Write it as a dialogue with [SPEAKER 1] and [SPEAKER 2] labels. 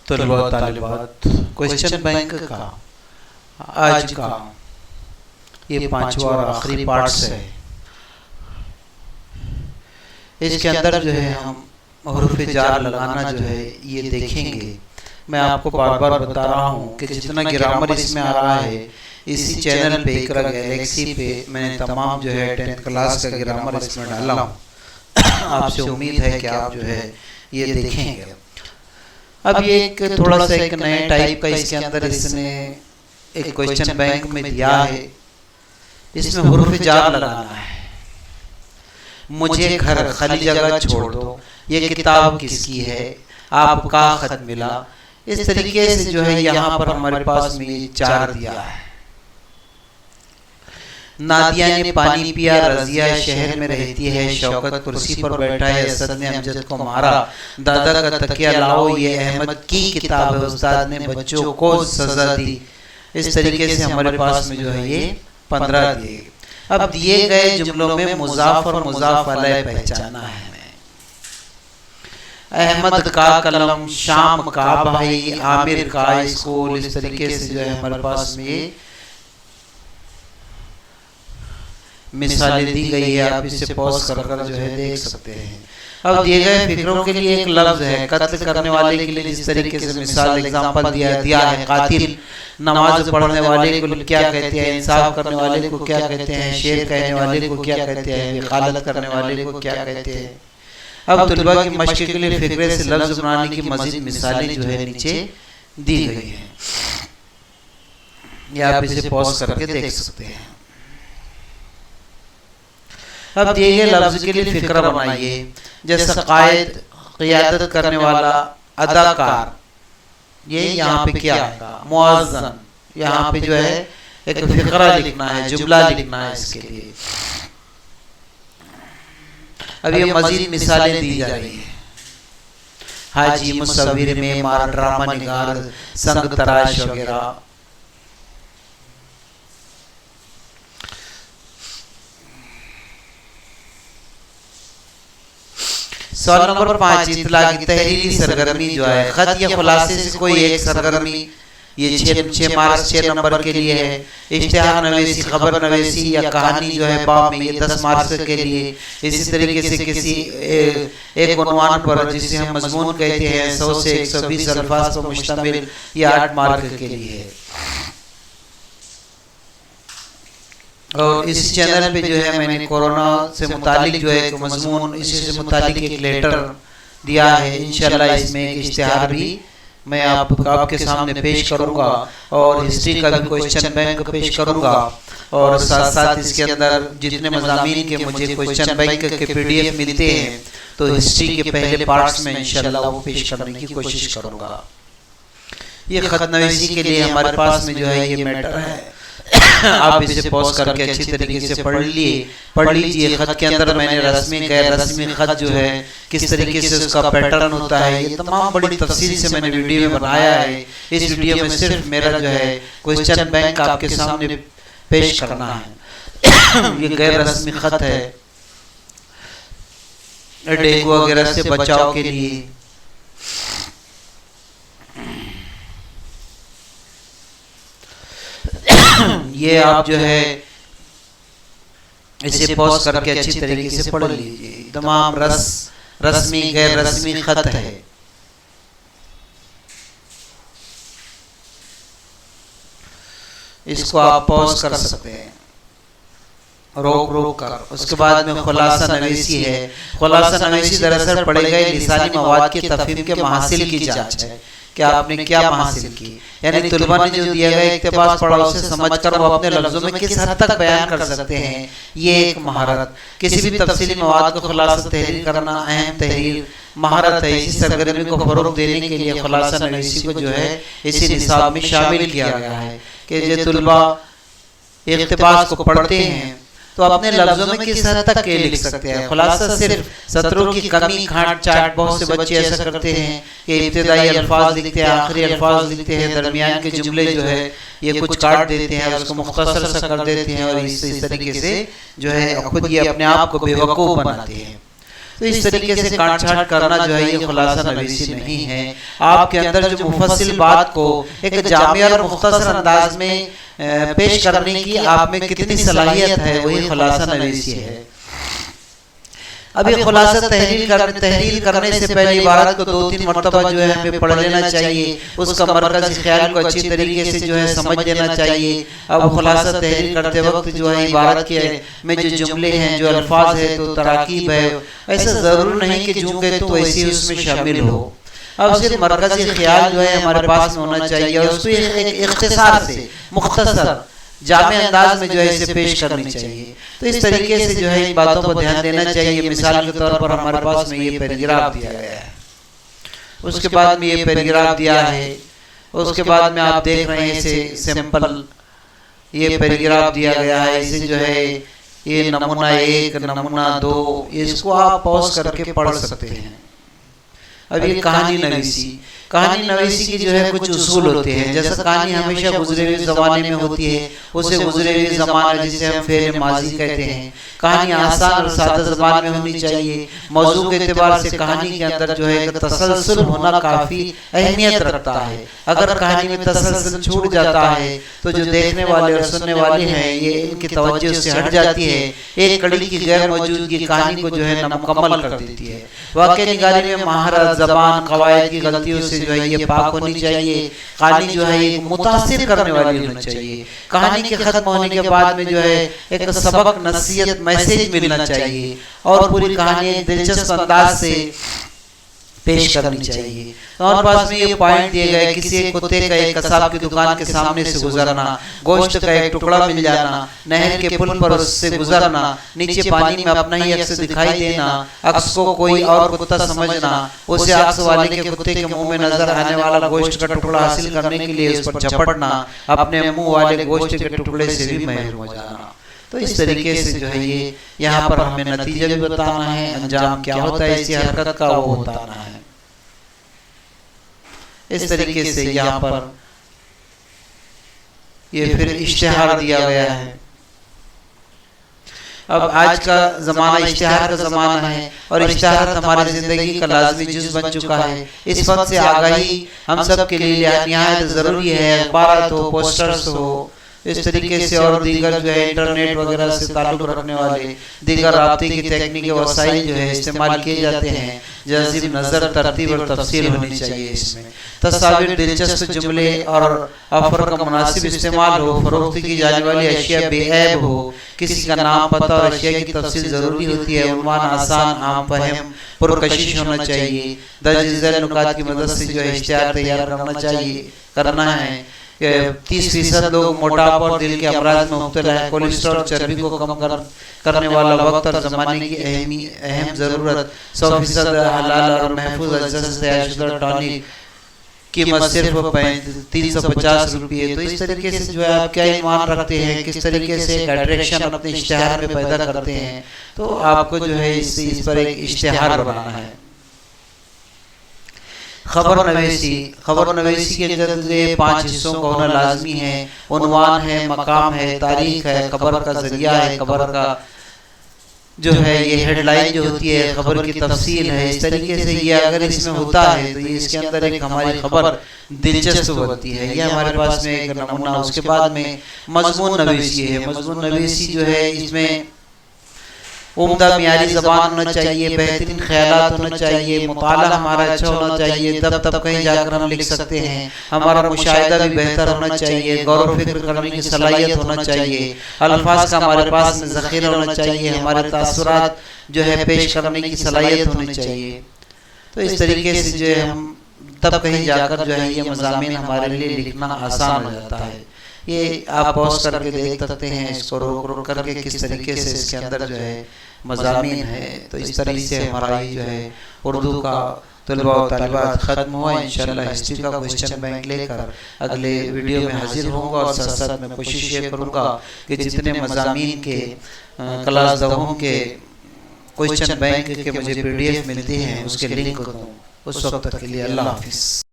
[SPEAKER 1] طلباء و طالبات، کوشچن بینک کا آج کا یہ 5واں اور آخری پارٹس ہے۔ اس کے اندر جو ہے ہم حروف جار لگانا جو ہے یہ دیکھیں گے۔ میں آپ کو بار بار بتا رہا ہوں کہ جتنا گرامر اس میں آ رہا ہے اسی چینل پہ اقرا گیلیکسی پہ میں نے تمام جو ہے 10th کلاس کا گرامر اس میں ڈالا ہوں۔ آپ سے امید ہے کہ آپ جو ہے یہ دیکھیں گے۔ اب یہ ایک تھوڑا سا ایک نئے ٹائپ کا اس کے اندر اس نے ایک کوشچن بینک میں دیا ہے، اس میں حروف جار لگانا ہے۔ مجھے گھر خالی جگہ چھوڑ دو، یہ کتاب کس کی ہے، آپ کا خط ملا۔ اس طریقے سے جو ہے یہاں پر ہمارے پاس میں یہ چار دیا ہے۔ نادیہ نے پانی پیا، رضیہ شہر میں رہتی ہے، شوکت کرسی پر بیٹھا ہے، اسد نے امجد کو مارا، دادا کا تکیہ لاؤ، یہ احمد کی کتاب ہے، استاد نے بچوں کو سزا دی۔ اس طریقے سے ہمارے پاس میں جو ہے یہ 15 دیے۔ اب دیے گئے جملوں میں مضاف اور مضاف علیہ پہچانا ہے۔ احمد کا قلم، شام کا بھائی، عامر کا اسکول، اس طریقے سے جو ہے ہمارے پاس میں مثالیں دی گئی ہے۔ آپ اسے پوز کر کر جو ہے دیکھ سکتے ہیں۔ اب دیے گئے فکروں کے لیے ایک لفظ ہے، قتل کرنے والے کے لیے جس طریقے سے مثال ایگزامپل دیا ہے، قاتل، نماز پڑھنے والے کو کیا کہتے ہیں، انصاف کرنے والے کو کیا کہتے ہیں، شعر کہنے والے کو کیا کہتے ہیں، وکالت کرنے والے کو کیا کہتے ہیں۔ اب طلباء کی مشق کے لیے فقرے سے لفظ بنانے کی مزید مثالیں جو ہے نیچے دی گئی ہیں، یا آپ اسے پوز کر کے دیکھ سکتے ہیں۔ اب دیے گئے لفظ کے لیے فقرہ بنائیے، جیسا قائد، قیادت کرنے والا، اداکار، یہ یہاں پہ کیا ہے، مؤذن، یہاں پہ جو ہے ایک فقرہ لکھنا ہے، جملہ لکھنا ہے اس کے لیے۔ اب یہ مزید مثالیں دی جا رہی ہیں، حاجی، مصور، معمار، ڈرامہ نگار، سنگ تراش وغیرہ۔ سوال نمبر 5، اطلاع کی تحریری سرگرمی جو ہے، خط یا خلاصے سے کوئی ایک سرگرمی، یہ 6 مارکس 6 نمبر کے لیے ہے۔ اشتہار نویسی، خبر نویسی یا کہانی جو ہے باب میں، یہ 10 مارکس کے لیے۔ اسی طریقے سے کسی ایک عنوان پر جسے ہم مضمون کہتے ہیں 100 سے 120 الفاظ پر مشتمل، یہ 8 مارک کے لیے ہے۔ اور اس چینل پہ جو ہے میں نے کورونا سے متعلق جو ہے ایک مضمون، اسی سے متعلق ایک لیٹر دیا ہے، انشاءاللہ اس میں ایک اشتہار بھی میں آپ کے سامنے پیش کروں گا، اور ہسٹری کا بھی کوشچن بینک پیش کروں گا، اور ساتھ ساتھ اس کے اندر جتنے مضامین کے مجھے کوشچن بینک کے PDF ملتے ہیں تو ہسٹری کے پہلے پارٹس میں انشاءاللہ وہ پیش کرنے کی کوشش کروں گا۔ یہ خط نویسی کے لیے ہمارے پاس میں جو ہے یہ میٹر ہے، آپ اسے پوز کر کے اچھی طریقے سے پڑھ لیجئے۔ خط کے اندر میں نے رسمی غیر رسمی خط جو ہے کس طریقے سے اس کا پیٹرن ہوتا ہے، یہ تمام بڑی تفصیل سے میں نے ویڈیو میں بنایا ہے۔ اس ویڈیو میں صرف میرا جو ہے کوشچن بینک آپ کے سامنے پیش کرنا ہے۔ یہ غیر رسمی خط ہے، ڈینگو وغیرہ سے بچاؤ کے لیے۔ یہ آپ جو ہے اسے پوز کر کے اچھی طریقے سے پڑھ لیجئے۔ تمام رسمی غیر رسمی خط ہے۔ اس کو آپ پوز کر سکتے ہیں روک کر۔ اس کے بعد میں خلاصہ نویسی ہے۔ خلاصہ نویسی دراصل پڑھے گئے لسانی مواد کے تفہیم کے محاصل کی جانچ ہے کہ آپ نے کیا حاصل کی، یعنی طلباء نے جو دیا گیا اقتباس پڑھا اسے سمجھ کر وہ اپنے لفظوں میں کس حد تک بیان کر سکتے ہیں، یہ ایک مہارت۔ کسی بھی تفصیلی مواد کو خلاصہ تحریر کرنا اہم تحریر مہارت ہے۔ اسی سرگرمی کو فروغ دینے کے لیے خلاصہ نویسی کو جو ہے اسی نصاب میں شامل کیا گیا ہے کہ جو طلباء اقتباس کو پڑھتے ہیں تو اپنے لفظوں میں کس حد تک یہ لکھ سکتے ہیں۔ خلاصہ صرف سطروں کی کمی کھانٹ چاٹ، بہت سے بچے ایسا کرتے ہیں کہ ابتدائی الفاظ لکھتے ہیں، آخری الفاظ لکھتے ہیں، درمیان کے جملے جو ہے یہ کچھ کاٹ دیتے ہیں اور اس کو مختصر سا کر دیتے ہیں، اور اس طریقے سے جو ہے خود یہ اپنے آپ کو بے وقوف بناتے ہیں۔ تو اس طریقے سے کاٹ چھانٹ کرنا جو ہے یہ خلاصہ نویسی نہیں ہے. آپ کے اندر جو مفصل بات کو ایک جامع اور مختصر انداز میں پیش کرنے کی آپ میں کتنی صلاحیت ہے وہی خلاصہ نویسی ہے. ابھی خلاصہ تحریر کرنے سے پہلے عبارت کو 2-3 مرتبہ جو ہے ہمیں پڑھ لینا چاہیے، اس کا مرکزی خیال کو اچھی طریقے سے جو ہے سمجھ لینا چاہیے. اب خلاصہ تحریر کرتے وقت جو ہے عبارت کے میں جو جملے ہیں، جو الفاظ ہے، تو تراکیب ہے، ایسا ضرور نہیں کہ جو کہ تو ویسے اس میں شامل ہو. اب صرف مرکزی خیال جو ہے ہمارے پاس میں ہونا چاہیے اور اس کو ایک اختصار سے مختصر جامع انداز میں جو ہے اسے پیش کرنی چاہیے. تو اس طریقے سے جو ہے ان باتوں پر دھیان دینا چاہیے. مثال کے طور پر ہمارے پاس میں یہ پیراگراف دیا گیا ہے، اس کے بعد میں یہ پیراگراف دیا ہے، اس کے بعد میں آپ دیکھ رہے ہیں اسے سیمپل یہ پیراگراف دیا گیا ہے. اسے جو ہے یہ نمونہ 1 نمونہ 2 اس کو آپ پاز کر کے پڑھ سکتے ہیں. اب یہ کہانی نویسی کی جو ہے کچھ اصول ہوتے ہیں. جیسا کہانی ہمیشہ گزرے ہوئے زمانے میں ہوتی ہے، اسے گزرے ہوئے زمانہ جسے ہم فعل ماضی کہتے ہیں. کہانی آسان اور سادہ زبان میں ہونی چاہیے. موضوع کے اعتبار سے کہانی کے اندر جو ہے تسلسل ہونا کافی اہمیت رکھتا ہے. اگر کہانی میں تسلسل چھوٹ جاتا ہے تو جو دیکھنے والے اور سننے والے ہیں یہ ان کی توجہ سے ہٹ جاتی ہے. ایک کڑی کی غیر موجودگی کہانی کو جو ہے مکمل کر دیتی ہے. واقعہ نگاری میں مہارت، زبان، قواعد کی غلطیوں سے جو ہے یہ پاک ہونی چاہیے. کہانی جو ہے ایک متاثر کرنے والی ہونی چاہیے. کہانی کے ختم ہونے کے بعد میں جو ہے ایک سبق، نصیحت، میسیج ملنا چاہیے اور پوری کہانی دلچسپ انداز سے پیش کرنی چاہیے. اور پاس میں یہ پوائنٹ دیے گئے، کسی ایک کتے کا ایک قصاب کی دکان کے سامنے سے گزرنا، گوشت کا ایک ٹکڑا مل جانا، نہر کے پل پر اس سے گزرنا، نیچے پانی میں اپنا ہی عکس دکھائی دینا، عکس کو کوئی اور کتا سمجھنا، اسے عکس والے کے کتے کے منہ میں نظر آنے والا گوشت کا ٹکڑا حاصل کرنے کے لیے اس پر جھپٹنا، اپنے منہ والے گوشت کے ٹکڑے سے بھی محروم ہو جانا. تو اس طریقے سے جو ہے یہ یہاں پر ہمیں نتیجہ بھی بتانا ہے، انجام کیا ہوتا ہے اسی حرکت کا وہ بتانا ہے. اس طریقے سے یہاں پر یہ پھر اشتہار دیا گیا ہے. اب آج کا زمانہ اشتہار کا زمانہ ہے اور اشتہار ہماری زندگی کا لازمی جز بن چکا ہے. اس وقت سے آگاہی ہم سب کے لیے نہایت ضروری ہے. اخبارات ہو، پوسٹرز ہو، اس طریقے سے اور دیگر جو ہے انٹرنیٹ وغیرہ سے تعلق رکھنے والے دیگر رابطے کی تکنیکی وسائل جو ہے استعمال کیے جاتے ہیں. جذب نظر، ترتیب اور تفصیل ہونی چاہیے. اس میں تصاویر، دلچسپ جملے اور آفر کا مناسب استعمال ہو. فروخت کی جانے والی اشیاء بے عیب ہو. کسی کا نام، پتہ اور اشیاء کی تفصیل ضروری ہوتی ہے. عنوان آسان، عام فہم، پرکشش ہونا چاہیے. درج ذیل نکات کی مدد سے جو ہے اشتہار تیار کرنا ہے. 30% لوگ موٹاپا اور دل کے امراض میں مبتلا ہیں. کولیسٹرول، چربی کو کم کرنے والا وقت اور زمانے کی اہم ضرورت. 100% حلال اور محفوظ اجزاء سے تیار شدہ ٹانک قیمت صرف 350 روپئے. تو اس طریقے سے جو ہے آپ کیا ایمان رکھتے ہیں، کس طریقے سے ایک اٹریکشن اپنے اشتہار میں پیدا کرتے ہیں. تو آپ کو جو ہے اس پر ایک اشتہار بنانا ہے. خبر نویسی کے اندر 5 حصوں کا ہونا لازمی ہے. عنوان ہے، مقام ہے، تاریخ ہے، خبر کا ذریعہ ہے، خبر کا جو ہے یہ ہیڈ لائن جو ہوتی ہے، خبر کی تفصیل ہے. اس طریقے سے یہ اگر اس میں ہوتا ہے تو یہ اس کے اندر ایک ہماری خبر دلچسپ ہوتی ہے. یہ ہمارے پاس میں ایک نمونہ. اس کے بعد میں مضمون نویسی ہے. مضمون نویسی جو ہے اس میں عمدہ معیاری زبان ہونا چاہیے، بہترین خیالات ہونا چاہیے، مطالعہ ہمارا اچھا ہونا چاہیے، تب کہیں جا کر ہم لکھ سکتے ہیں. ہمارا مشاہدہ بھی بہتر ہونا چاہیے، غور و فکر کرنے کی صلاحیت ہونا چاہیے، الفاظ کا ہمارے پاس میں ذخیرہ ہونا چاہیے، ہمارے تاثرات جو ہے پیش کرنے کی صلاحیت ہونی چاہیے. تو اس طریقے سے جو ہے ہم تب کہیں جا کر جو ہے یہ مضامین ہمارے لیے لکھنا آسان ہو جاتا ہے. یہ آپ پوز کر کے دیکھ سکتے ہیں اس کو روک کر کے کس طریقے سے اس کے اندر جو ہے مضامین ہے. تو اس طریقے سے ہمارا جو ہے اردو کا طلباء و طالبات ختم ہوا. انشاءاللہ ہسٹری کا کوسچن بینک لے کر اگلے ویڈیو میں حاضر ہوں گا اور ساتھ ساتھ میں کوشش یہ کروں گا کہ جتنے مضامین کے کلاس دوم کے کوسچن بینک کے مجھے PDF ملتے ہیں اس کے لنک دوں. اس وقت تک کے لیے اللہ حافظ.